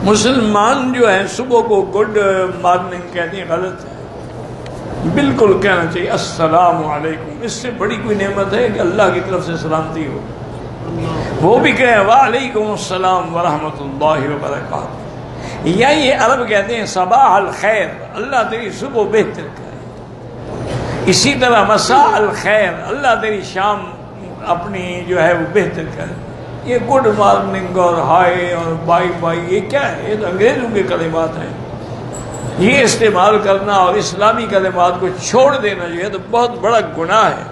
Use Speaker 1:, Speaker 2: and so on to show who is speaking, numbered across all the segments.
Speaker 1: مسلمان جو ہے صبح کو گڈ مارننگ کہتے ہیں، غلط ہے، بالکل کہنا چاہیے السلام علیکم۔ اس سے بڑی کوئی نعمت ہے کہ اللہ کی طرف سے سلامتی ہو، وہ بھی کہیں وعلیکم السلام ورحمۃ اللہ وبرکاتہ، یا یہ عرب کہتے ہیں صباح الخیر، اللہ تیری صبح بہتر کرے۔ اسی طرح مساء الخیر، اللہ تیری شام اپنی جو ہے وہ بہتر کرے۔ یہ گڈ مارننگ اور ہائے اور بائی بائی یہ کیا ہے؟ یہ تو انگریزوں کے کلمات ہیں، یہ استعمال کرنا اور اسلامی کلمات کو چھوڑ دینا جو ہے تو بہت بڑا گناہ ہے۔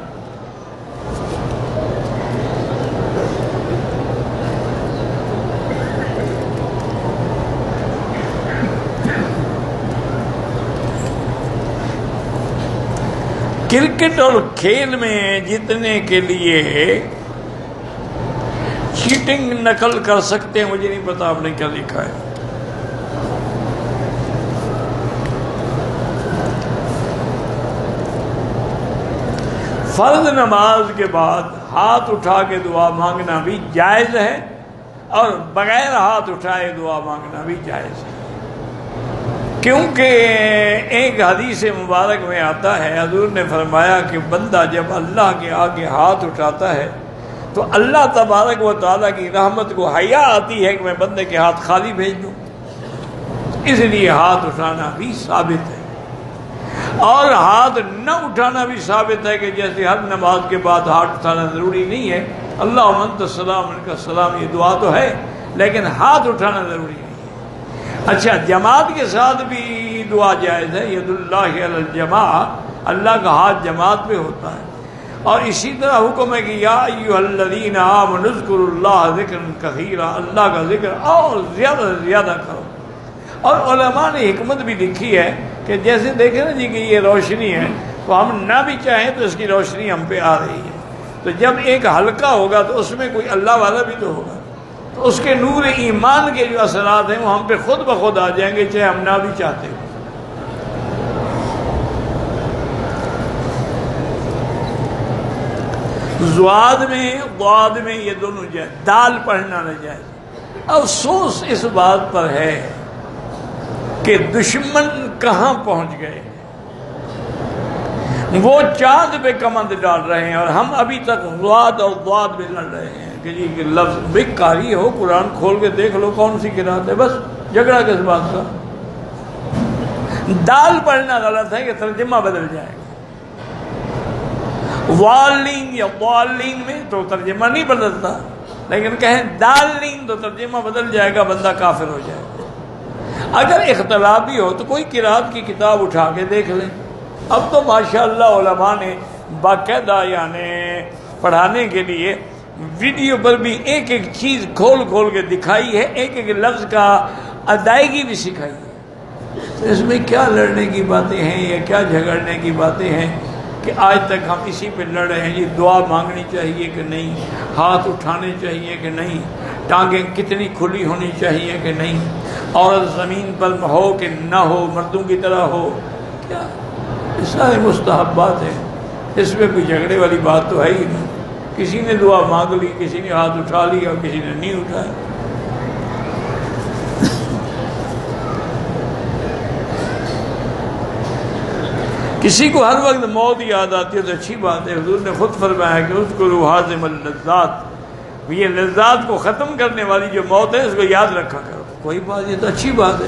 Speaker 1: کرکٹ اور کھیل میں جیتنے کے لیے چیٹنگ نقل کر سکتے ہیں، مجھے نہیں پتا آپ نے کیا لکھا ہے۔ فرض نماز کے بعد ہاتھ اٹھا کے دعا مانگنا بھی جائز ہے، اور بغیر ہاتھ اٹھائے دعا مانگنا بھی جائز ہے، کیونکہ ایک حدیث مبارک میں آتا ہے، حضور نے فرمایا کہ بندہ جب اللہ کے آگے ہاتھ اٹھاتا ہے تو اللہ تبارک و تعالیٰ کی رحمت کو حیا آتی ہے کہ میں بندے کے ہاتھ خالی بھیج دوں، اس لیے ہاتھ اٹھانا بھی ثابت ہے۔ اور ہاتھ نہ اٹھانا بھی ثابت ہے کہ جیسے ہر نماز کے بعد ہاتھ اٹھانا ضروری نہیں ہے، اللہم انت السلام منک السلام، یہ دعا تو ہے لیکن ہاتھ اٹھانا ضروری نہیں ہے۔ اچھا، جماعت کے ساتھ بھی دعا جائز ہے، ید اللہ علی الجماع، اللہ کا ہاتھ جماعت پہ ہوتا ہے، اور اسی طرح حکم ہے کہ یا ایھا الذین آمنوا اذکروا اللہ ذکرا کثیرا، اللہ کا ذکر اور زیادہ سے زیادہ کرو۔ اور علماء نے حکمت بھی لکھی ہے کہ جیسے دیکھیں نا جی کہ یہ روشنی ہے تو ہم نہ بھی چاہیں تو اس کی روشنی ہم پہ آ رہی ہے، تو جب ایک حلقہ ہوگا تو اس میں کوئی اللہ والا بھی تو ہوگا، تو اس کے نور ایمان کے جو اثرات ہیں وہ ہم پہ خود بخود آ جائیں گے چاہے ہم نہ بھی چاہتے ہوں۔ زواد میں ضاد میں یہ دونوں جائز، دال پڑھنا نہ جائز۔ افسوس اس بات پر ہے کہ دشمن کہاں پہنچ گئے، وہ چاند پہ کمند ڈال رہے ہیں اور ہم ابھی تک ضاد اور ضاد میں لڑ رہے ہیں کہ جی کہ لفظ بے قاری ہو، قرآن کھول کے دیکھ لو کون سی قرات ہے، بس جھگڑا کس بات کا۔ دال پڑھنا غلط ہے کہ ترجمہ بدل جائے گا، والین یا ضالین میں تو ترجمہ نہیں بدلتا، لیکن کہیں دالین تو ترجمہ بدل جائے گا، بندہ کافر ہو جائے گا۔ اگر اختلاف بھی ہو تو کوئی قرات کی کتاب اٹھا کے دیکھ لیں۔ اب تو ماشاءاللہ علماء نے باقاعدہ یعنی پڑھانے کے لیے ویڈیو پر بھی ایک ایک چیز کھول کھول کے دکھائی ہے، ایک ایک لفظ کا ادائیگی بھی سکھائی ہے۔ تو اس میں کیا لڑنے کی باتیں ہیں یا کیا جھگڑنے کی باتیں ہیں کہ آج تک ہم اسی پہ لڑ رہے ہیں۔ یہ دعا مانگنی چاہیے کہ نہیں، ہاتھ اٹھانے چاہیے کہ نہیں، ٹانگیں کتنی کھلی ہونی چاہیے کہ نہیں، عورت زمین پر ہو کہ نہ ہو، مردوں کی طرح ہو، کیا یہ سارے مستحبات ہیں، اس میں کوئی جھگڑے والی بات تو ہے ہی نہیں۔ کسی نے دعا مانگ لی، کسی نے ہاتھ اٹھا لی اور کسی نے نہیں اٹھایا۔ کسی کو ہر وقت موت یاد آتی ہے تو اچھی بات ہے، حضور نے خود فرمایا ہے کہ اذکروا ہاضم اللذات، یہ لذات کو ختم کرنے والی جو موت ہے اس کو یاد رکھا کرو۔ کوئی بات، یہ تو اچھی بات ہے،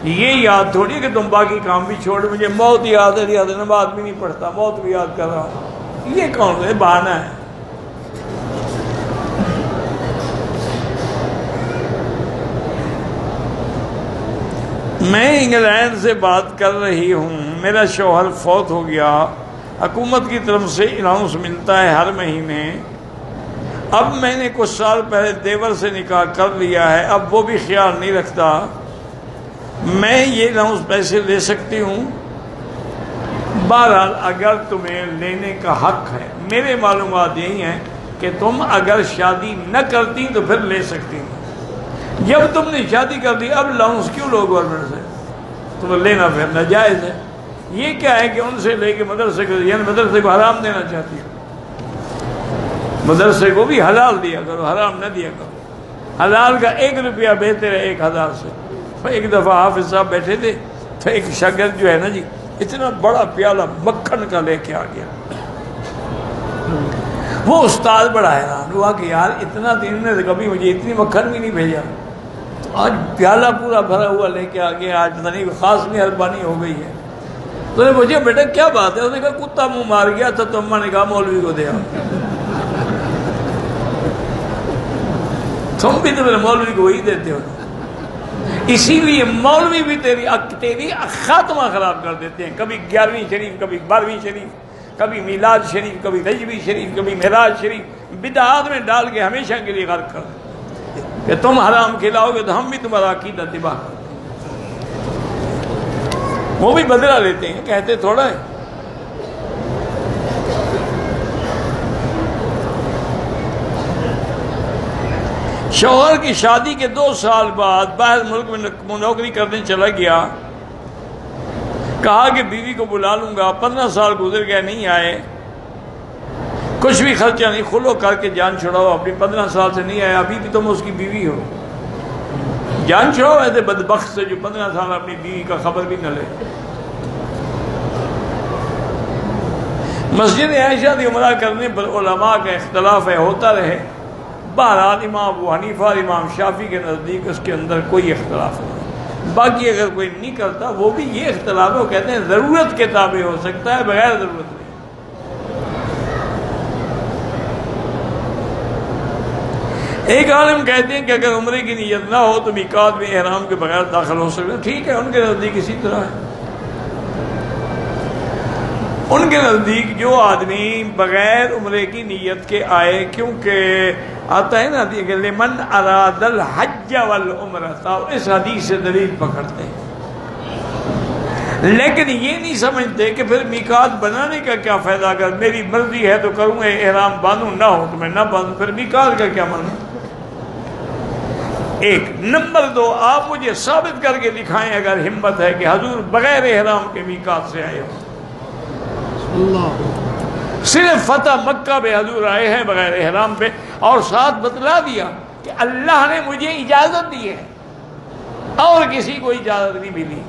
Speaker 1: یہ یاد تھوڑی ہے کہ تم باقی کام بھی چھوڑ، مجھے موت یاد ہے، نماز بھی نہیں پڑھتا، موت بھی یاد کر رہا ہوں، یہ کون ہے؟ بہانہ ہے۔ میں انگلینڈ سے بات کر رہی ہوں، میرا شوہر فوت ہو گیا، حکومت کی طرف سے الاؤنس ملتا ہے ہر مہینے، اب میں نے کچھ سال پہلے دیور سے نکاح کر لیا ہے، اب وہ بھی خیال نہیں رکھتا، میں یہ الاؤنس پیسے لے سکتی ہوں؟ بہرحال اگر تمہیں لینے کا حق ہے، میرے معلومات یہی ہیں کہ تم اگر شادی نہ کرتی تو پھر لے سکتی ہو، جب تم نے شادی کر دی اب الاؤنس کیوں لو گورنمنٹ سے؟ تمہیں لینا پھر ناجائز ہے۔ یہ کیا ہے کہ ان سے لے کے مدرسے کو، یعنی مدرسے کو حرام دینا چاہتی ہو، مدرسے کو بھی حلال دیا کرو، حرام نہ دیا کرو۔ حلال کا 1 روپیہ بہتر ہے 1000 سے. ایک دفعہ حافظ صاحب بیٹھے تھے تو ایک شاگرد جو ہے نا جی اتنا بڑا پیالہ مکھن کا لے کے آ گیا. وہ استاد بڑا حیران ہوا کہ یار اتنا دن نے کبھی مجھے اتنی مکھن بھی نہیں بھیجا, تو آج پیالہ پورا بھرا ہوا لے کے آ گیا, آج پتہ نہیں خاص مہربانی ہو گئی ہے. تو نے پوچھا بیٹا کیا بات ہے؟ اس نے کہا کتا منہ مار گیا تھا تو اماں نے کہا مولوی کو دیا. تم بھی تو میرے مولوی کو وہی دیتے ہو. اسی لیے مولوی بھی تیری خاتمہ خراب کر دیتے ہیں. کبھی 11ویں شریف, کبھی 12ویں شریف, کبھی میلاد شریف, کبھی رجبی شریف, کبھی معراج شریف, بدعات میں ڈال کے ہمیشہ کے لیے غرق کر دیتے ہیں کہ تم حرام کھلاؤ گے تو ہم بھی تمہارا عقیدہ تباہ کر دیں. وہ بھی بدلہ لیتے ہیں, کہتے تھوڑا ہے. شوہر کی شادی کے 2 سال بعد باہر ملک میں نوکری کرنے چلا گیا. کہا کہ بیوی کو بلا لوں گا. 15 سال گزر گئے, نہیں آئے. کچھ بھی خرچہ نہیں, خلو کر کے جان چھڑاؤ اپنی. 15 سال سے نہیں آیا, ابھی بھی تم اس کی بیوی ہو. جان چھڑاؤ ایسے بدبخت سے جو 15 سال اپنی بیوی کا خبر بھی نہ لے. مسجد عائشہ کی عمرہ کرنے پر علماء کا اختلاف ہے, ہوتا رہے. بہرحال امام ابو حنیفہ اور امام شافعی کے نزدیک اس کے اندر کوئی اختلاف نہیں. باقی اگر کوئی نہیں کرتا وہ بھی یہ اختلاف ہے, وہ کہتے ہیں ضرورت کے تابع ہو سکتا ہے, بغیر ضرورت نہیں. ایک عالم کہتے ہیں کہ اگر عمرے کی نیت نہ ہو تو میقات میں احرام کے بغیر داخل ہو سکتا ہے. ٹھیک ہے, ان کے نزدیک اسی طرح ہے. ان کے نزدیک جو آدمی بغیر عمرے کی نیت کے آئے, کیونکہ آتا ہے نا کہ لمن اراد الحج والعمرہ, اس حدیث سے دلیل پکڑتے ہیں, لیکن یہ نہیں سمجھتے کہ پھر میقات بنانے کا کیا فائدہ. اگر میری مرضی ہے تو کروں, احرام باندھوں, نہ ہو تو میں نہ باندھوں, پھر میقات کا کیا معنی. 1 نمبر 2, آپ مجھے ثابت کر کے دکھائیں اگر ہمت ہے کہ حضور بغیر احرام کے میقات سے آئے ہو. صرف فتح مکہ پہ حضور آئے ہیں بغیر احرام پہ, اور ساتھ بتلا دیا کہ اللہ نے مجھے اجازت دی ہے اور کسی کو اجازت نہیں ملی.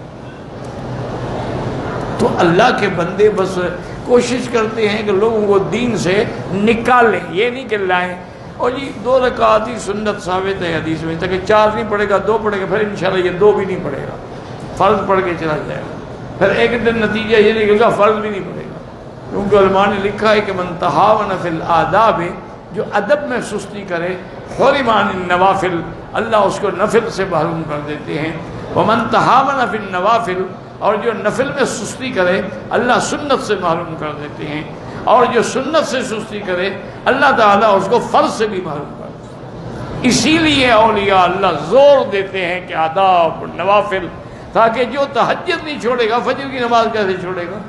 Speaker 1: تو اللہ کے بندے بس کوشش کرتے ہیں کہ لوگوں کو دین سے نکالیں, یہ نہیں کہ لائیں. اور جی 2 رکعت ہی سنت ثابت ہے حدیث میں, تاکہ 4 نہیں پڑھے گا 2 پڑھے گا, پھر انشاءاللہ یہ 2 بھی نہیں پڑھے گا, فرض پڑھ کے چلا جائے گا. پھر ایک دن نتیجہ یہ نکلے گا فرض بھی نہیں پڑھے گا, کیونکہ علماء نے لکھا ہے کہ من تہاون فی الآداب, جو ادب میں سستی کرے, حرم عن النوافل, اللہ اس کو نفل سے محروم کر دیتے ہیں. ومن تہاون فی النوافل, اور جو نفل میں سستی کرے اللہ سنت سے محروم کر دیتے ہیں, اور جو سنت سے سستی کرے اللہ تعالیٰ اس کو فرض سے بھی محروم کر دیتے ہیں. اسی لیے اولیاء اللہ زور دیتے ہیں کہ آداب نوافل, تاکہ جو تہجد نہیں چھوڑے گا فجر کی نماز کیسے چھوڑے گا.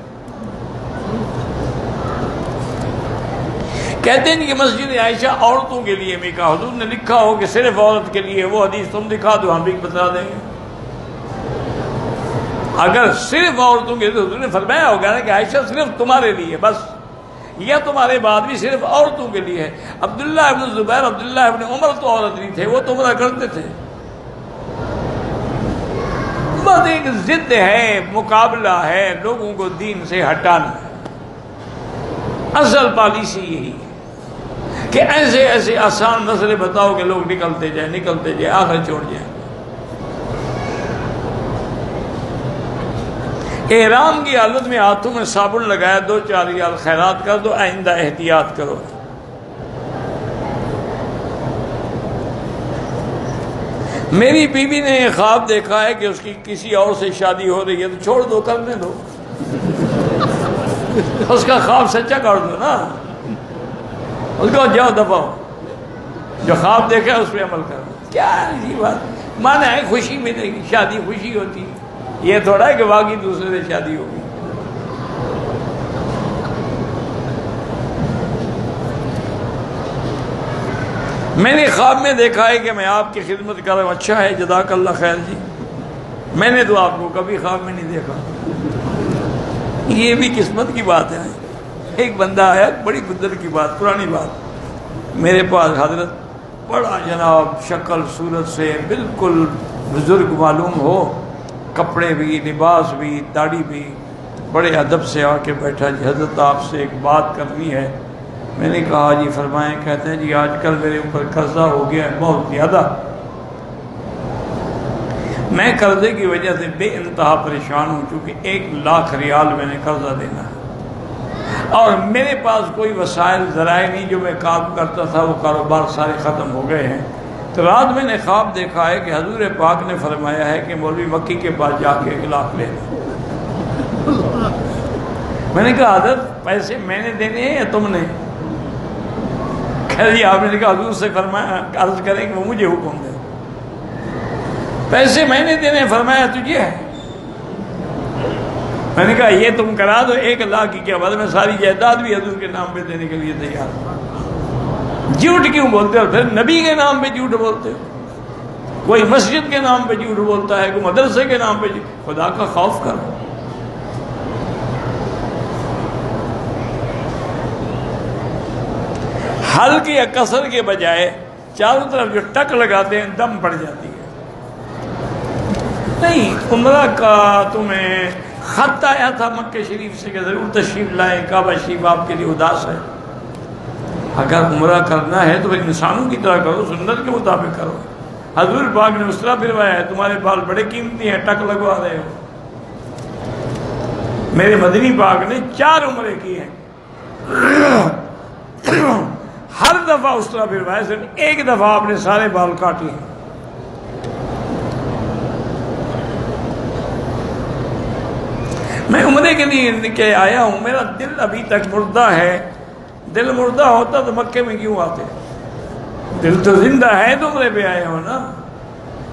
Speaker 1: کہتے ہیں کہ مسجد عائشہ عورتوں کے لیے میقات, حضور نے لکھا ہو کہ صرف عورت کے لیے, وہ حدیث تم دکھا دو ہم بھی بتا دیں گے. اگر صرف عورتوں کے لیے, حضور نے فرمایا ہوگا نا کہ عائشہ صرف تمہارے لیے بس, یا تمہارے بعد بھی صرف عورتوں کے لیے ہے. عبداللہ ابن زبیر, عبداللہ ابن عمر تو عورت نہیں تھے, وہ تو عمرہ کرتے تھے. بس ایک ضد ہے, مقابلہ ہے, لوگوں کو دین سے ہٹانا ہے. اصل پالیسی یہی ہے کہ ایسے ایسے آسان مسئلے بتاؤ کہ لوگ نکلتے جائیں, آخر چھوڑ جائیں. احرام کی حالت میں ہاتھوں میں صابن لگایا, 2-4 ریال خیرات کر دو, آئندہ احتیاط کرو. میری بیوی نے یہ خواب دیکھا ہے کہ اس کی کسی اور سے شادی ہو رہی ہے, تو چھوڑ دو, کرنے دو, اس کا خواب سچا کر دو نا. اس کو جاؤ دباؤ, جو خواب دیکھا اس پہ عمل کرو. کیا ایسی بات, مانا ہے خوشی ملے گی, شادی خوشی ہوتی ہے, یہ تھوڑا ہے کہ واقعی دوسرے سے شادی ہوگی. میں نے خواب میں دیکھا ہے کہ میں آپ کی خدمت کر رہا ہوں. اچھا ہے, جزاک اللہ خیر جی, میں نے تو آپ کو کبھی خواب میں نہیں دیکھا. یہ بھی قسمت کی بات ہے. ایک بندہ آیا, بڑی قدرت کی بات, پرانی بات, میرے پاس حضرت بڑا جناب شکل صورت سے بالکل بزرگ معلوم ہو، کپڑے بھی، لباس بھی، داڑھی بھی، بڑے ادب سے آ کے بیٹھا، جی حضرت آپ سے ایک بات کرنی ہے۔ میں نے کہا جی فرمائیں۔ کہتے ہیں جی آج کل میرے اوپر قرضہ ہو گیا ہے بہت زیادہ، میں قرضے کی وجہ سے بے انتہا پریشان ہوں، چونکہ 1,00,000 ریال میں نے قرضہ دینا ہے اور میرے پاس کوئی وسائل ذرائع نہیں، جو میں کام کرتا تھا وہ کاروبار سارے ختم ہو گئے ہیں۔ تو رات میں نے خواب دیکھا ہے کہ حضور پاک نے فرمایا ہے کہ مولوی مکی کے پاس جا کے 1,00,000 لے لو۔ میں نے کہا حضرت پیسے میں نے دینے ہیں یا تم نے؟ کہہ دیا آپ نے کہا حضور سے فرمایا عرض کریں کہ وہ مجھے حکم دے، پیسے میں نے دینے، فرمایا تجھے ہے۔ میں نے کہا یہ تم کرا دو، 1,00,000 کی کیا بات، میں ساری جائیداد بھی حضور کے نام پہ دینے کے لیے تیار ہوں۔ جھوٹ کیوں بولتے ہو؟ پھر نبی کے نام پہ جھوٹ بولتے ہو، کوئی مسجد کے نام پہ جھوٹ بولتا ہے، کوئی مدرسے کے نام پہ خدا کا خوف کرو۔ حلق یا قصر کے بجائے چاروں طرف جو ٹک لگاتے ہیں دم پڑ جاتی ہے۔ نہیں، عمرہ کا تمہیں خط آیا تھا مکہ شریف سے کہ ضرور تشریف لائیں، کعبہ شریف آپ کے لیے اداس ہے۔ اگر عمرہ کرنا ہے تو پھر انسانوں کی طرح کرو، سنت کے مطابق کرو۔ حضور پاک نے اسرا پھروایا ہے، تمہارے بال بڑے قیمتی ہیں، ٹک لگوا رہے ہو۔ میرے مدنی پاک نے 4 عمرے کیے ہیں، ہر دفعہ اسرا پھروایا، صرف ایک دفعہ آپ نے سارے بال کاٹے ہیں۔ میں عمرے کے لیے آیا ہوں، میرا دل ابھی تک مردہ ہے۔ دل مردہ ہوتا تو مکے میں کیوں آتے؟ دل تو زندہ ہے تو عمرے پہ آئے ہو نا،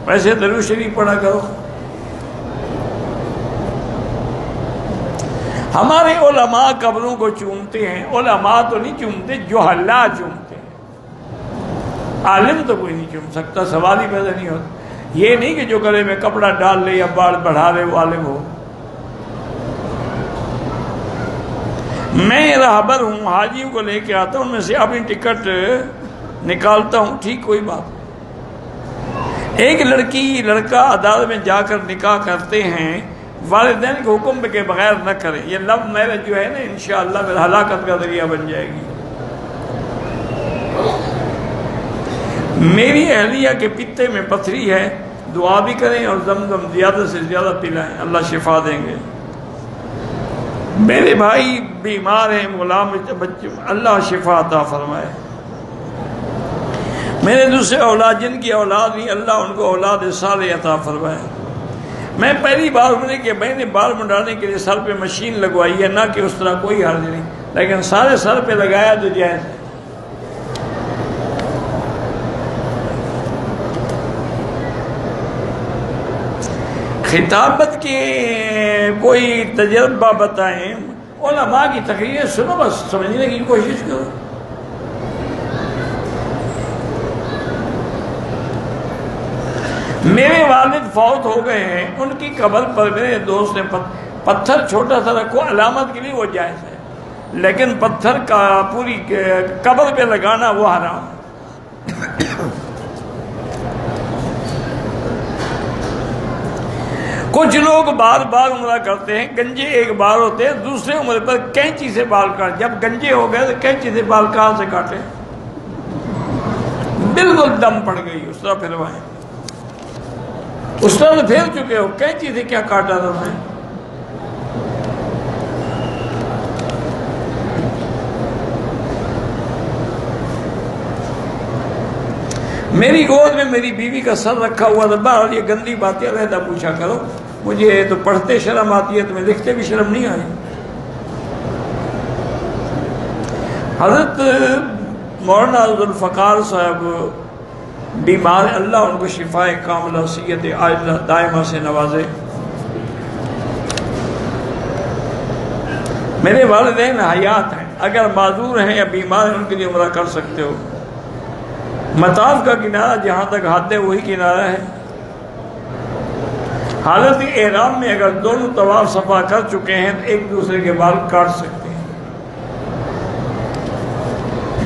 Speaker 1: ویسے درود شریف پڑھا کرو۔ ہمارے علماء قبروں کو چومتے ہیں، علماء تو نہیں چومتے، جہلا چومتے ہیں، عالم تو کوئی نہیں چوم سکتا، سوال ہی پیدا نہیں ہوتا۔ یہ نہیں کہ جو گلے میں کپڑا ڈال لے یا بال بڑھا لے وہ عالم ہو۔ میں راہبر ہوں، حاجیوں کو لے کے آتا ہوں، ان میں سے اپنی ٹکٹ نکالتا ہوں، ٹھیک کوئی بات۔ ایک لڑکا عدالت میں جا کر نکاح کرتے ہیں، والدین کے حکم کے بغیر نہ کریں۔ یہ لو میرج جو ہے نا انشاءاللہ پھر ہلاکت کا ذریعہ بن جائے گی۔ میری اہلیہ کے پتے میں پتھری ہے، دعا بھی کریں اور زمزم زیادہ سے زیادہ پلائیں، اللہ شفا دیں گے۔ میرے بھائی بیمار ہیں، غلام بچے، اللہ شفا عطا فرمائے۔ میرے دوسرے اولاد جن کی اولاد نہیں، اللہ ان کو اولاد صالح عطا فرمائے۔ میں پہلی بار عمرے کے میں نے بال منڈانے کے لیے سر پہ مشین لگوائی ہے، نہ کہ اس طرح کوئی حرج نہیں، لیکن سارے سر پہ لگایا تو جائز ہے۔ خطابت کے کوئی تجربہ بتائیں، علماء کی تقریریں سنو، بس سمجھنے کی کوشش کرو۔ میرے والد فوت ہو گئے ہیں، ان کی قبر پر میرے دوست نے پتھر چھوٹا سا رکھو علامت کے لیے، وہ جائز ہے، لیکن پتھر کا پوری قبر پہ لگانا وہ حرام ہے۔ کچھ لوگ بار بار عمرہ کرتے ہیں، گنجے ایک بار ہوتے ہیں، دوسرے عمرے پر کینچی سے بال کاٹ، جب گنجے ہو گئے تو کینچی سے بال کہاں سے کاٹے؟ بالکل دم پڑ گئی، اس طرح پھروائیں، اس طرح تو پھیر چکے ہو، کینچی سے کیا کاٹا تھا میں؟ میری گود میں میری بیوی کا سر رکھا ہوا تھا، بہرحال یہ گندی باتیں علیحدہ پوچھا کرو، مجھے تو پڑھتے شرم آتی ہے، تمہیں لکھتے بھی شرم نہیں آئی۔ حضرت مولانا ذوالفقار صاحب بیمار، اللہ ان کو شفائے کاملہ صحت عاجلہ دائمہ سے نوازے۔ میرے والدین حیات ہیں، اگر معذور ہیں یا بیمار ہیں ان کے لیے عمرہ کر سکتے ہو۔ مطاف کا کنارہ جہاں تک حد ہے وہی کنارہ ہے۔ حالت احرام میں اگر دونوں طواف صفا کر چکے ہیں تو ایک دوسرے کے بال کاٹ سکتے ہیں۔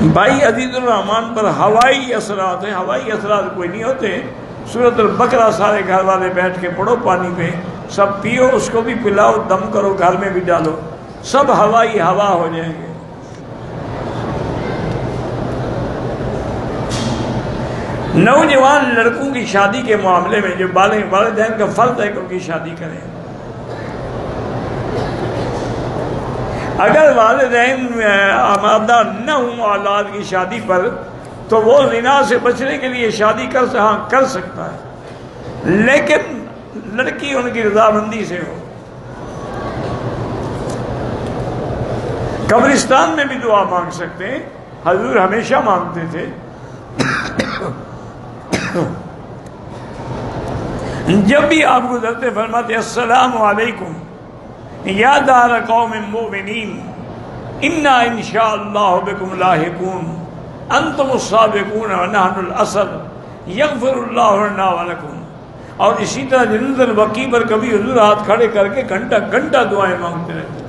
Speaker 1: بھائی عزیز الرحمان پر ہوائی اثرات ہیں، ہوائی اثرات کوئی نہیں ہوتے۔ سورۃ البقرہ سارے گھر والے بیٹھ کے پڑھو پانی پہ، سب پیو، اس کو بھی پلاؤ، دم کرو، گھر میں بھی ڈالو، سب ہوائی ہوا ہو جائیں گے۔ نوجوان لڑکوں کی شادی کے معاملے میں جو والدین کا فرض ہے کہ ان کی شادی کریں۔ اگر والدین آمادہ نہ ہوں اولاد کی شادی پر تو وہ زنا سے بچنے کے لیے شادی کر سکتا ہے، لیکن لڑکی ان کی رضامندی سے ہو۔ قبرستان میں بھی دعا مانگ سکتے ہیں، حضور ہمیشہ مانگتے تھے۔ جب بھی آپ گزرتے فرماتے السلام علیکم یا دار قوم مؤمنین انا انشاءاللہ بکم لاحقون انتم السابقون ونحن الاسد یغفر اللہ لنا ولکم۔ اور اسی طرح جنت البقیع پر کبھی حضور ہاتھ کھڑے کر کے گھنٹہ گھنٹہ دعائیں مانگتے رہتے۔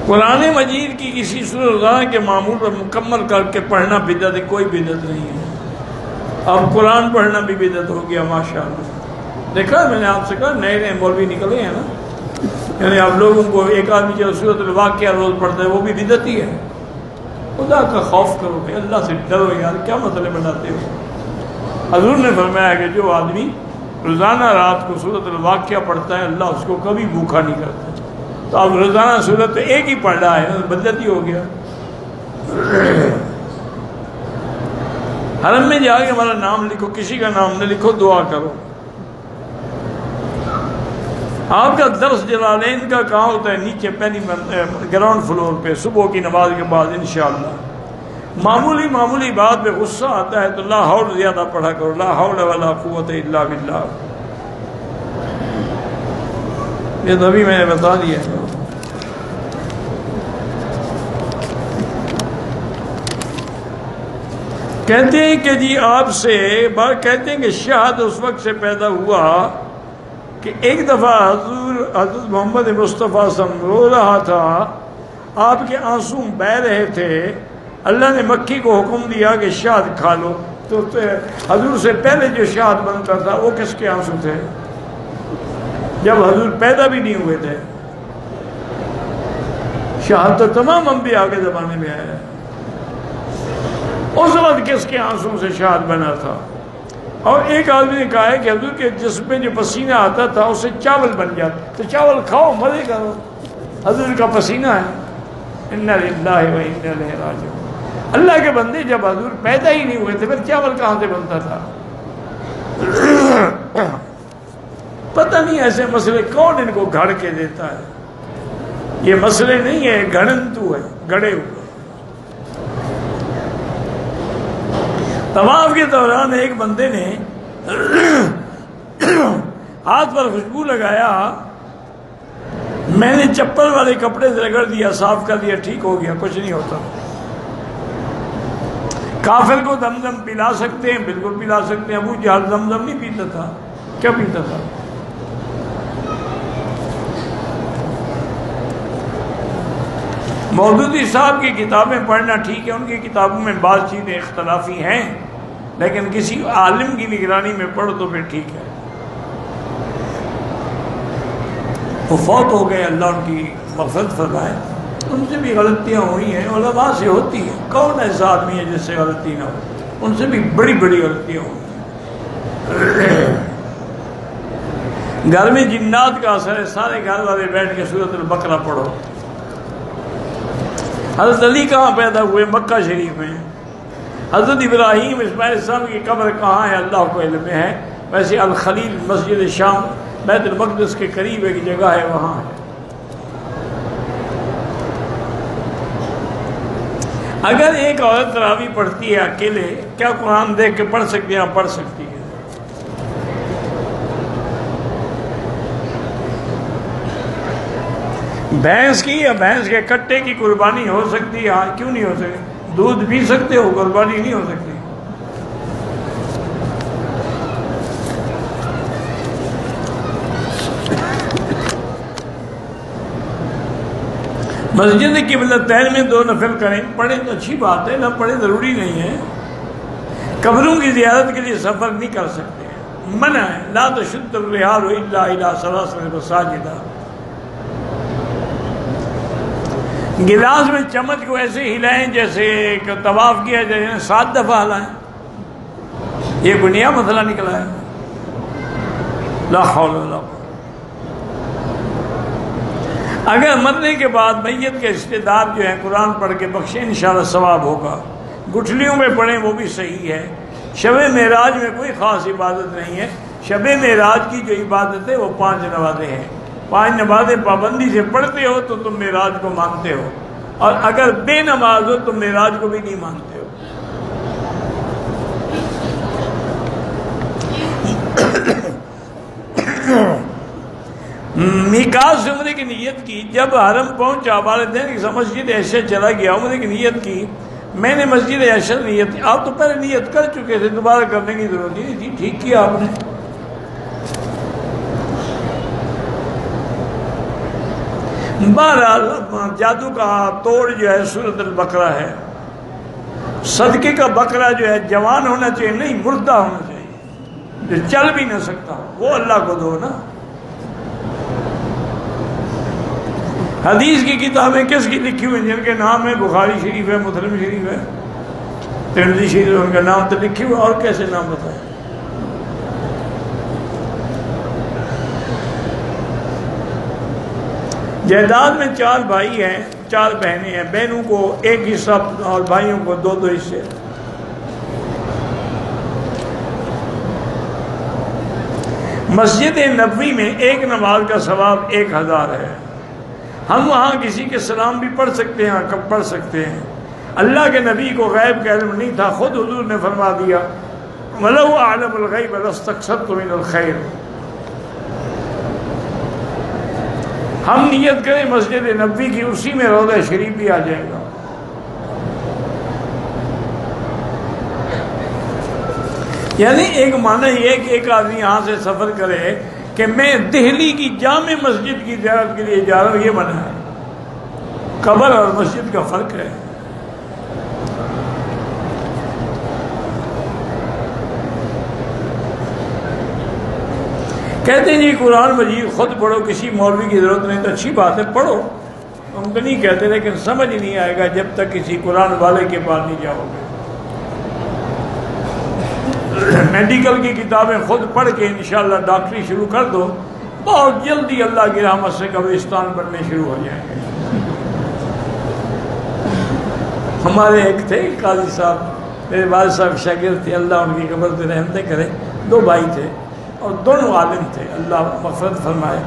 Speaker 1: قرآن مجید کی کسی سورہ کے معمول پر مکمل کر کے پڑھنا بدعت ہے، کوئی بدعت نہیں ہے۔ اب قرآن پڑھنا بھی بدعت ہو گیا ماشاءاللہ۔ دیکھا میں نے آپ سے کہا نئے نئے مولوی نکلے ہیں نا، یعنی آپ لوگوں کو ایک آدمی جو سورۃ الواقعہ روز پڑھتا ہے وہ بھی بدعت ہی ہے۔ خدا کا خوف کرو بھائی، اللہ سے ڈرو یار، کیا مسئلے بناتے ہو؟ حضور نے فرمایا کہ جو آدمی روزانہ رات کو سورۃ الواقعہ پڑھتا ہے اللہ اس کو کبھی بھوکا نہیں کرتا۔ تو اب روزانہ سورت ایک ہی پڑھ رہا ہے، بدعت ہی ہو گیا۔ حرم میں جا کے ہمارا نام لکھو، کسی کا نام نہ لکھو، دعا کرو۔ آپ کا درس جلالین کا کہاں ہوتا ہے؟ نیچے پہلی گراؤنڈ فلور پہ، صبح کی نماز کے بعد انشاءاللہ۔ معمولی بات پہ غصہ آتا ہے تو لا حول زیادہ پڑھا کرو، لا حول ولا قوت الا باللہ۔ یہ تو ابھی میں نے بتا دیا۔ کہتے ہیں کہ جی آپ سے کہتے ہیں کہ شہد اس وقت سے پیدا ہوا کہ ایک دفعہ حضرت محمد مصطفیٰ صلی اللہ علیہ وسلم رو رہا تھا، آپ کے آنسو بہہ رہے تھے، اللہ نے مکھی کو حکم دیا کہ شہد کھا لو، تو حضور سے پہلے جو شہد بنتا تھا وہ کس کے آنسو تھے؟ جب حضور پیدا بھی نہیں ہوئے تھے۔ شہد تو تمام انبیاء کے زمانے میں آیا ہے، اس وقت کس کے آنسو سے شہد بنا تھا؟ اور ایک آدمی نے کہا ہے کہ حضور کے جسم پہ جو پسینہ آتا تھا اس سے چاول بن جاتا، تو چاول کھاؤ، مزے کرو، حضور کا پسینہ ہے۔ انا للہ و انا الیہ راجعون۔ اللہ کے بندے جب حضور پیدا ہی نہیں ہوئے تھے پھر چاول کہاں سے بنتا تھا؟ پتہ نہیں ایسے مسئلے کون ان کو گھڑ کے دیتا ہے۔ یہ مسئلے نہیں ہے، گھڑنتو ہے، گڑے ہوئے۔ طواف کے دوران ایک بندے نے ہاتھ پر خوشبو لگایا، میں نے چپل والے کپڑے سے رگڑ دیا، صاف کر دیا، ٹھیک ہو گیا، کچھ نہیں ہوتا۔ کافر کو زمزم پلا سکتے ہیں، بالکل پلا سکتے ہیں۔ ابو جہل زمزم نہیں پیتا تھا، کیا پیتا تھا؟ مودودی صاحب کی کتابیں پڑھنا ٹھیک ہے، ان کی کتابوں میں بعض چیزیں اختلافی ہیں، لیکن کسی عالم کی نگرانی میں پڑھو تو پھر ٹھیک ہے۔ وہ فوت ہو گئے، اللہ ان کی مغفرت فرمائے۔ ان سے بھی غلطیاں ہوئی ہیں، علماء سے ہوتی ہیں، کون ایسا آدمی ہے جس سے غلطی نہ ہو؟ ان سے بھی بڑی بڑی غلطیاں ہوئی ہیں۔ گھر میں جنات کا اثر ہے، سارے گھر والے بیٹھ کے سورۃ البقرہ پڑھو۔ حضرت علی کہاں پیدا ہوئے؟ مکہ شریف میں۔ حضرت ابراہیم اسماعیل السلام کی قبر کہاں ہے؟ اللہ کو علم ہے۔ ویسے الخلیل مسجد شام بیت المقدس کے قریب ایک جگہ ہے، وہاں ہے۔ اگر ایک عورت تراویح پڑھتی ہے اکیلے، کیا قرآن دیکھ کے پڑھ سکتی ہے؟ ہاں پڑھ سکتی ہے۔ بھینس کی یا بھینس کے کٹے کی قربانی ہو سکتی ہے؟ ہاں، کیوں نہیں ہو سکتی؟ دودھ پی سکتے ہو، قربانی نہیں ہو سکتی۔ مسجد قبلتین میں 2 نفل کریں، پڑھیں تو اچھی بات ہے، نہ پڑھیں ضروری نہیں ہے۔ قبروں کی زیارت کے لیے سفر نہیں کر سکتے، منع ہے، لا تشد الرحال الا الى 3 مساجد۔ گلاس میں چمچ کو ایسے ہلائیں جیسے کہ طواف کیا جائے، 7 دفعہ ہلائیں، یہ کوئی نیا مسئلہ نکلا ہے؟ لا حول ولا قوت۔ اگر مرنے کے بعد میت کے رشتے دار جو ہیں قرآن پڑھ کے بخشیں، انشاءاللہ ثواب ہوگا۔ گٹھلیوں میں پڑھیں وہ بھی صحیح ہے۔ شب معراج میں کوئی خاص عبادت نہیں ہے۔ شب معراج کی جو عبادت ہے وہ 5 نمازیں ہیں، 5 نمازیں پابندی سے پڑھتے ہو تو تم معراج کو مانتے ہو، اور اگر بے نماز ہو تو معراج کو بھی نہیں مانتے ہو۔ میقات سے عمرے کی نیت کی، جب حرم پہنچا والدین کی مسجد عائشہ چلا گیا، عمرے کی نیت کی، میں نے مسجد عائشہ نیت کی۔ آپ تو پہلے نیت کر چکے تھے، دوبارہ کرنے کی ضرورت نہیں تھی، ٹھیک کیا آپ نے۔ بہرحال جادو کا توڑ جو ہے سورۃ البقرہ ہے۔ صدقے کا بکرا جو ہے جوان ہونا چاہیے، نہیں مردہ ہونا چاہیے، جو چل بھی نہ سکتا، وہ اللہ کو دو نا۔ حدیث کی کتابیں کس کی لکھی ہوئی جن کے نام ہے بخاری شریف ہے، مسلم شریف ہے، ترمذی شریف ہے، ان کا نام تو لکھی ہوئے، اور کیسے نام بتائیں؟ جائیداد میں 4 بھائی ہیں، 4 بہنیں ہیں، بہنوں کو 1 حصہ اور بھائیوں کو 2 حصے۔ مسجد نبوی میں 1 نماز کا ثواب 1000 ہے۔ ہم وہاں کسی کے سلام بھی پڑھ سکتے ہیں، کب پڑھ سکتے ہیں؟ اللہ کے نبی کو غیب کا علم نہیں تھا، خود حضور نے فرما دیا وَلَوْ أَعْلَمُ الْغَيْبَ لَاسْتَكْثَرْتُ مِنَ الْخَيْرِ۔ ہم نیت کریں مسجد نبوی کی، اسی میں روضہ شریف بھی آ جائے گا۔ یعنی ایک معنی یہ ہے کہ ایک آدمی یہاں سے سفر کرے کہ میں دہلی کی جامع مسجد کی زیارت کے لیے جا رہا ہوں، یہ منع ہے۔ قبر اور مسجد کا فرق ہے۔ کہتے ہیں جی قرآن مجید خود پڑھو، کسی مولوی کی ضرورت نہیں، تو اچھی بات ہے، پڑھو، ہم تو نہیں کہتے، لیکن سمجھ ہی نہیں آئے گا جب تک کسی قرآن والے کے پاس نہیں جاؤ گے۔ میڈیکل کی کتابیں خود پڑھ کے انشاءاللہ ڈاکٹری شروع کر دو، بہت جلدی اللہ کی رحمت سے قبرستان بننے شروع ہو جائیں گے۔ ہمارے ایک تھے قاضی صاحب، میرے والد صاحب شاگرد تھے، اللہ ان کی قبر پہ رحمتیں کرے، 2 بھائی تھے اور دونوں عالم تھے، اللہ مغفرت فرمائے،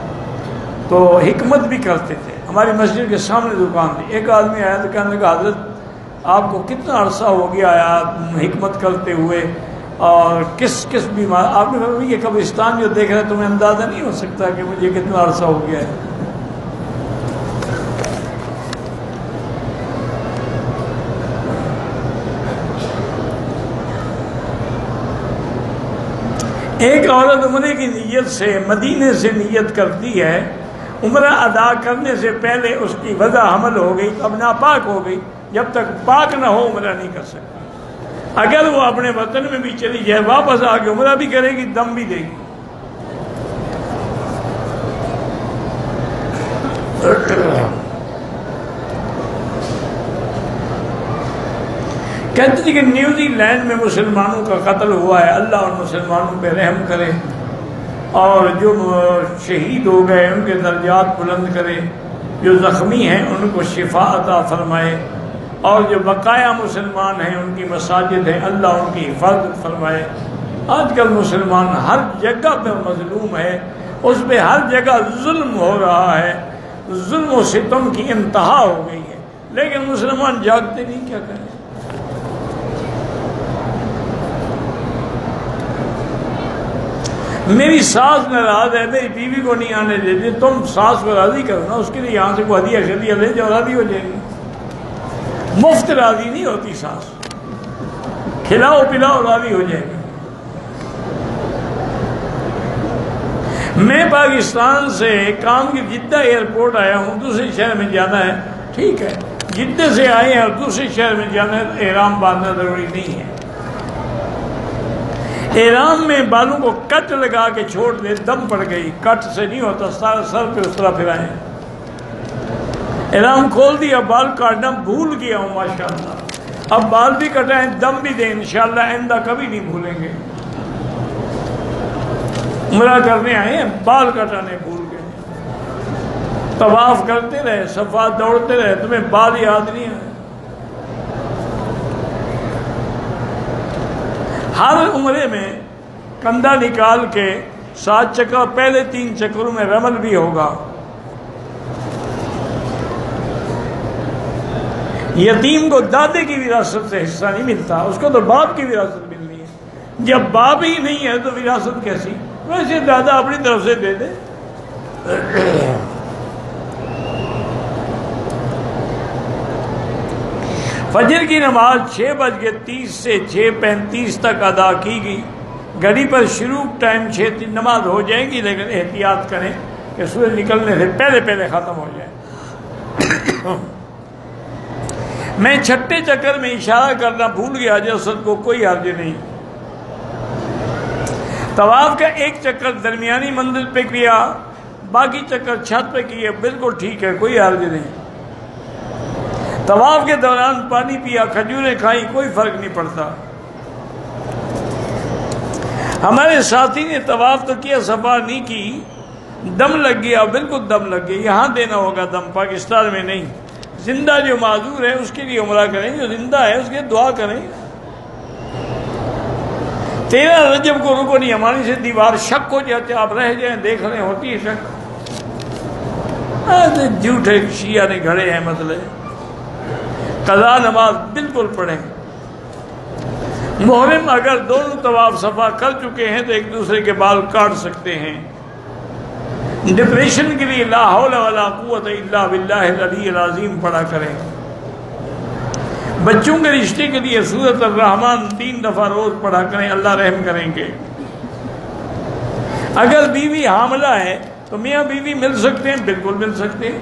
Speaker 1: تو حکمت بھی کرتے تھے۔ ہماری مسجد کے سامنے دکان تھی، ایک آدمی آیا تو کہنے لگا حضرت آپ کو کتنا عرصہ ہو گیا حکمت کرتے ہوئے، اور کس بیمار؟ آپ نے فرمایا یہ قبرستان جو دیکھ رہے تمہیں اندازہ نہیں ہو سکتا کہ مجھے کتنا عرصہ ہو گیا ہے۔ ایک عورت عمرے کی نیت سے مدینے سے نیت کرتی ہے، عمرہ ادا کرنے سے پہلے اس کی وضع حمل ہو گئی، اب ناپاک ہو گئی، جب تک پاک نہ ہو عمرہ نہیں کر سکتی۔ اگر وہ اپنے وطن میں بھی چلی جائے، واپس آ کے عمرہ بھی کرے گی، دم بھی دے گی۔ کہتے ہیں کہ نیوزی لینڈ میں مسلمانوں کا قتل ہوا ہے، اللہ ان مسلمانوں پہ رحم کرے، اور جو شہید ہو گئے ان کے درجات بلند کرے، جو زخمی ہیں ان کو شفا عطا فرمائے، اور جو بقایا مسلمان ہیں ان کی مساجد ہیں، اللہ ان کی حفاظت فرمائے۔ آج کل مسلمان ہر جگہ پہ مظلوم ہے، اس پہ ہر جگہ ظلم ہو رہا ہے، ظلم و ستم کی انتہا ہو گئی ہے، لیکن مسلمان جاگتے نہیں، کیا کریں؟ میری ساس ناراض ہے، میری بیوی کو نہیں آنے دیتی، تم ساس کو راضی کرو نا، اس کے لیے یہاں سے کوئی ہدیہ شدیہ لے جاؤ، راضی ہو جائے گی۔ مفت راضی نہیں ہوتی ساس، کھلاؤ پلاؤ راضی ہو جائے گی۔ میں پاکستان سے کام کی جدہ ایئرپورٹ آیا ہوں، دوسرے شہر میں جانا ہے، ٹھیک ہے، جتنے سے آئے ہیں اور دوسرے شہر میں جانا ہے تو احرام باندھنا ضروری نہیں ہے۔ احرام میں بالوں کو کٹ لگا کے چھوڑ دے، دم پڑ گئی، کٹ سے نہیں ہوتا، سارا سر پہ اس طرح پھرائیں۔ احرام کھول دیا، بال کاٹنا بھول گیا ہوں ماشاءاللہ، اب بال بھی کٹائیں، دم بھی دیں، انشاءاللہ آئندہ کبھی نہیں بھولیں گے۔ عمرہ کرنے آئے ہیں، بال کٹانے بھول گئے، طواف کرتے رہے، صفا دوڑتے رہے، تمہیں بال یاد نہیں آئے۔ ہر عمرے میں کندھا نکال کے 7 چکر، پہلے 3 چکروں میں رمل بھی ہوگا۔ یتیم کو دادے کی وراثت سے حصہ نہیں ملتا، اس کو تو باپ کی وراثت ملنی ہے۔ جب باپ ہی نہیں ہے تو وراثت کیسی؟ ویسے دادا اپنی طرف سے دے دے۔ فجر کی نماز 6:30 سے 6:35 تک ادا کی گئی۔ گھڑی پر شروع ٹائم 6 نماز ہو جائے گی، لیکن احتیاط کریں کہ سورج نکلنے سے پہلے ختم ہو جائے۔ میں چھٹے چکر میں اشارہ کرنا بھول گیا جسد کو، کوئی حرج نہیں۔ طواف کا ایک چکر درمیانی منزل پہ کیا، باقی چکر چھت پہ کیے، بالکل ٹھیک ہے، کوئی حرج نہیں۔ طواف کے دوران پانی پیا، کھجوریں کھائیں، کوئی فرق نہیں پڑتا۔ ہمارے ساتھی نے طواف تو کیا، صفا نہیں کی، دم لگ گیا، بالکل دم لگ گیا۔ یہاں دینا ہوگا دم، پاکستان میں نہیں۔ زندہ جو معذور ہے اس کے لیے عمرہ کریں، جو زندہ ہے اس کے دعا کریں۔ 13 رجب کو رکن یمانی سے دیوار شک ہو جاتے، آپ رہ جائیں، دیکھ رہے ہوتی ہے شک۔ جھوٹے شیعہ نے گھڑے ہیں مسئلے۔ قضا نماز بالکل پڑھیں۔ محرم اگر دونوں طواف صفا کر چکے ہیں تو ایک دوسرے کے بال کاٹ سکتے ہیں۔ ڈپریشن کے لیے لا حول ولا قوت الا باللہ العلی العظیم پڑھا کریں۔ بچوں کے رشتے کے لیے سورۃ الرحمن 3 دفعہ روز پڑھا کریں، اللہ رحم کریں گے۔ اگر بیوی حاملہ ہے تو میاں بیوی مل سکتے ہیں، بالکل مل سکتے ہیں۔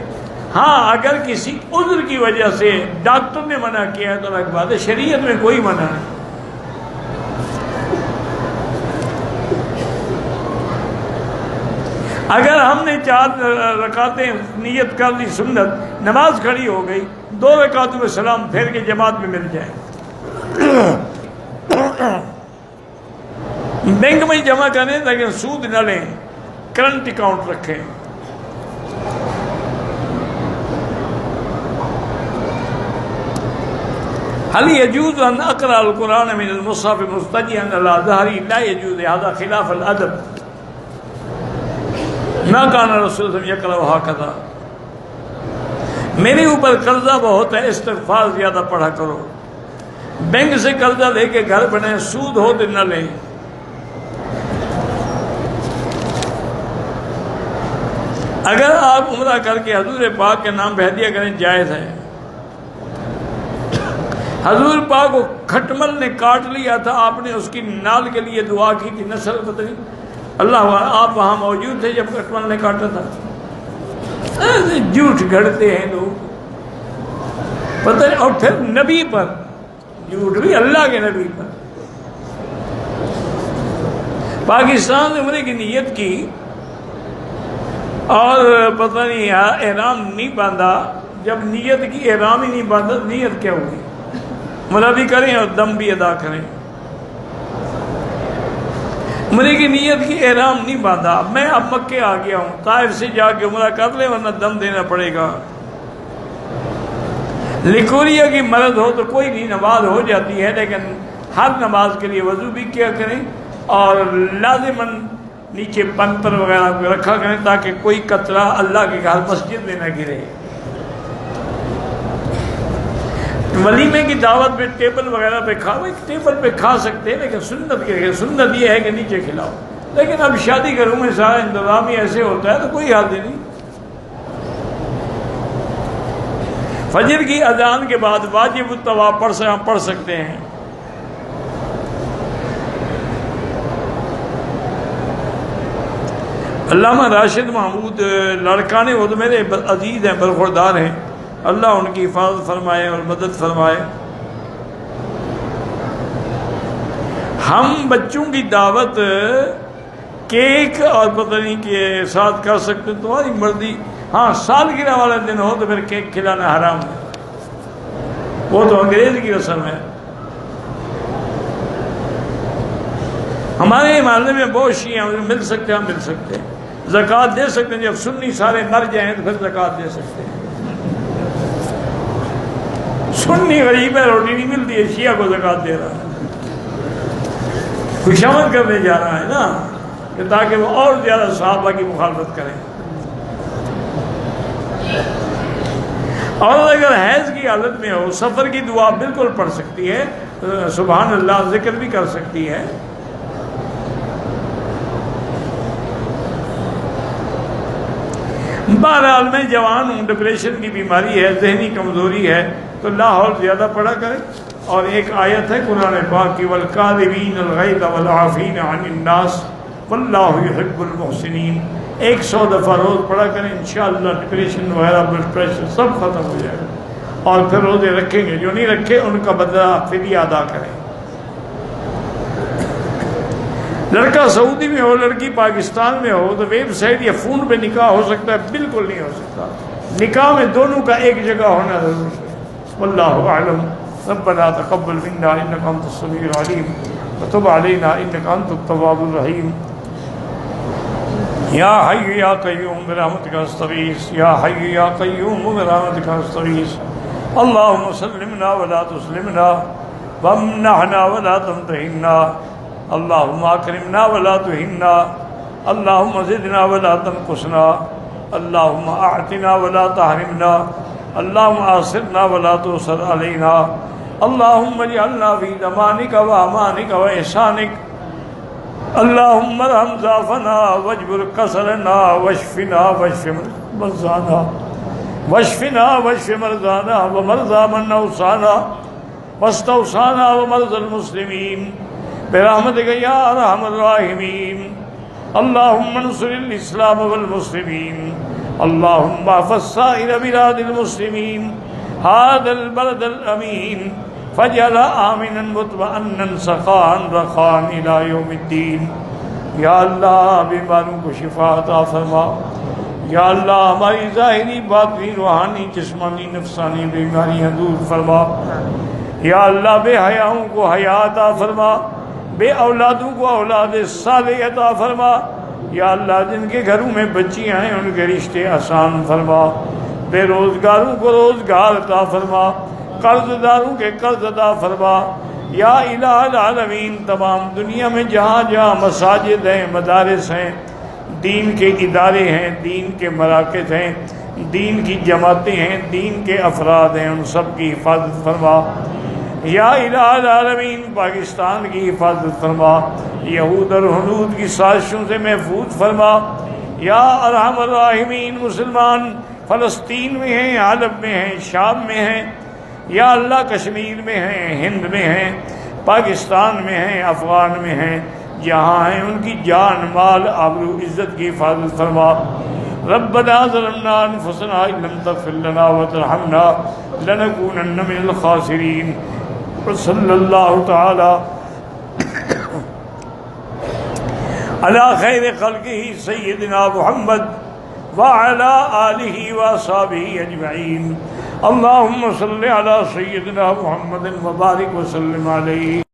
Speaker 1: ہاں اگر کسی عذر کی وجہ سے ڈاکٹر نے منع کیا ہے تو الگ بات ہے، شریعت میں کوئی منع نہیں۔ اگر ہم نے 4 رکعتیں نیت کر لی سنت، نماز کھڑی ہو گئی، 2 رکعتوں میں سلام پھیر کے جماعت میں مل جائے۔ بینک میں جمع کریں لیکن سود نہ لیں، کرنٹ اکاؤنٹ رکھیں۔ هل يجوز ان اقرا القرآن من المصحف مستجيا على ظهري؟ لا يجوز، هذا خلاف الادب۔ ما كان رسول اللہ يقرأ هكذا۔ میرے اوپر قرضہ بہت ہے، استغفار زیادہ پڑھا کرو۔ بینک سے قرضہ لے کے گھر بنائیں، سود ہو تو نہ لیں۔ اگر آپ عمرہ کر کے حضور پاک کے نام پہ ہدیہ کریں، جائز ہے۔ حضور پاک کو کھٹمل نے کاٹ لیا تھا، آپ نے اس کی نال کے لیے دعا کی تھی، نسل بدلی۔ اللہ آپ وہاں موجود تھے جب کھٹمل نے کاٹا تھا۔ جھوٹ گھڑتے ہیں لوگ، پتہ نہیں، اور پھر نبی پر جھوٹ بھی، اللہ کے نبی پر۔ پاکستان نے عمرے کی نیت کی اور پتہ نہیں احرام نہیں باندھا، جب نیت کی احرام ہی نہیں باندھا، نیت کیا ہوگی؟ عمرہ بھی کریں اور دم بھی ادا کریں۔ عمرے کی نیت کی احرام نہیں باندھا، میں اب مکے آ گیا ہوں، طائف سے جا کے عمرہ کر لیں ورنہ دم دینا پڑے گا۔ لیکوریا کی مرض ہو تو کوئی نہیں، نماز ہو جاتی ہے، لیکن ہر نماز کے لیے وضو بھی کیا کریں اور لازماً نیچے پنپر وغیرہ رکھا کریں تاکہ کوئی قطرہ اللہ کے گھر مسجد میں نہ گرے۔ ولیمے کی دعوت پہ ٹیبل وغیرہ پہ کھاؤ، ٹیبل پہ کھا سکتے ہیں، لیکن سنت کے سنت یہ ہے کہ نیچے کھلاؤ۔ لیکن اب شادی گھروں میں سارا انتظام ہی ایسے ہوتا ہے تو کوئی حال نہیں۔ فجر کی اذان کے بعد واجب الطواف پڑھ سکتے ہیں۔ علامہ راشد محمود لڑکانے، وہ تو میرے عزیز ہیں، برخوردار ہیں، اللہ ان کی حفاظت فرمائے اور مدد فرمائے۔ ہم بچوں کی دعوت کیک اور پتہ نہیں کے ساتھ کر سکتے، تمہاری مرضی۔ ہاں سالگرہ والا دن ہو تو پھر کیک کھلانا حرام ہے، وہ تو انگریز کی رسم ہے۔ ہمارے محلے میں بہت شیعہ ہیں، مل سکتے ہیں، ہم مل سکتے ہیں، زکوٰۃ دے سکتے ہیں، جب سنی سارے مر جائیں تو پھر زکوٰۃ دے سکتے ہیں۔ سنی غریب ہے، روٹی نہیں ملتی ہے، شیعہ کو زکوٰۃ دے رہا ہے، خوشامد کرنے جا رہا ہے نا، کہ تاکہ وہ اور زیادہ صحابہ کی مخالفت کریں۔ اور اگر حیض کی حالت میں ہو، سفر کی دعا بالکل پڑھ سکتی ہے، سبحان اللہ ذکر بھی کر سکتی ہے۔ بہرحال میں جوان ہوں، ڈپریشن کی بیماری ہے، ذہنی کمزوری ہے، تو لا حول زیادہ پڑھا کرے۔ اور ایک آیت ہے قرآن پاک کی، والکاظمین الغیظ والعافین عن الناس واللہ یحب المحسنین، 100 دفعہ روز پڑھا کریں، انشاءاللہ ڈپریشن وغیرہ بلڈ پریشر سب ختم ہو جائے گا۔ اور پھر روزے رکھیں گے، جو نہیں رکھے ان کا بدلہ فدیہ ادا کریں۔ لڑکا سعودی میں ہو، لڑکی پاکستان میں ہو، تو ویب سائٹ یا فون پہ نکاح ہو سکتا ہے؟ بالکل نہیں ہو سکتا، نکاح میں دونوں کا ایک جگہ ہونا ضروری ہے۔ واللہ اعلم۔ ربنا تقبل منا انك انت السميع العليم وتب علينا انك انت التواب الرحيم يا حي يا قيوم برحمتك استغيث يا حي يا قيوم برحمتك استغيث اللهم سلمنا ولا تسلمنا وامنعنا ولا تمتحنا اللهم اكرمنا ولا تهنا اللهم زدنا ولا تنقصنا اللهم اعطنا ولا تحرمنا اللهم آثرنا ولا تؤثر علينا اللهم اجعلنا في ضمانك وأمانك وإحسانك اللهم ارحم ضعفنا واجبر كسرنا واشفنا واشف مرضانا واشفنا واشف مرضانا ومرضى من أوصانا واستوصانا ومرضى المسلمين برحمتك يا أرحم الراحمين اللهم انصر الإسلام والمسلمين اللهم احفظ سائر بلاد المسلمين هذا البلد الأمين فاجعل آمنا مطمئنا سخاء رخاء إلى يوم الدين۔ یا اللہ بیماروں کو شفا عطا فرما، یا اللہ ہماری ظاہری باطنی روحانی جسمانی نفسانی بیماریاں دور فرما، یا اللہ بے حیاؤں کو حیا عطا فرما، بے اولادوں کو اولاد صالح عطا فرما، یا اللہ جن کے گھروں میں بچیاں ہیں ان کے رشتے آسان فرما، بے روزگاروں کو روزگار عطا فرما، قرض داروں کے قرض عطا فرما، یا الہ العالمین تمام دنیا میں جہاں جہاں مساجد ہیں، مدارس ہیں، دین کے ادارے ہیں، دین کے مراکز ہیں، دین کی جماعتیں ہیں، دین کے افراد ہیں، ان سب کی حفاظت فرما، یا الہ العالمین پاکستان کی حفاظت فرما، یہود اور ہنود کی سازشوں سے محفوظ فرما، یا ارحم الراحمین مسلمان فلسطین میں ہیں، حلب میں ہیں، شام میں ہیں، یا اللہ کشمیر میں ہیں، ہند میں ہیں، پاکستان میں ہیں، افغان میں ہیں، جہاں ہیں ان کی جان مال آبرو عزت کی حفاظت فرما۔ ربنا ظلمنا انفسنا ان لم تغفر لنا وترحمنا لنكونن من الخاسرین۔ صلی اللہ تعالی علی خیر خلقہ سیدنا محمد وعلی آلہ وصحبہ اجمعین۔ اللہم صلی علی سیدنا محمد وبارک وسلم علیہ۔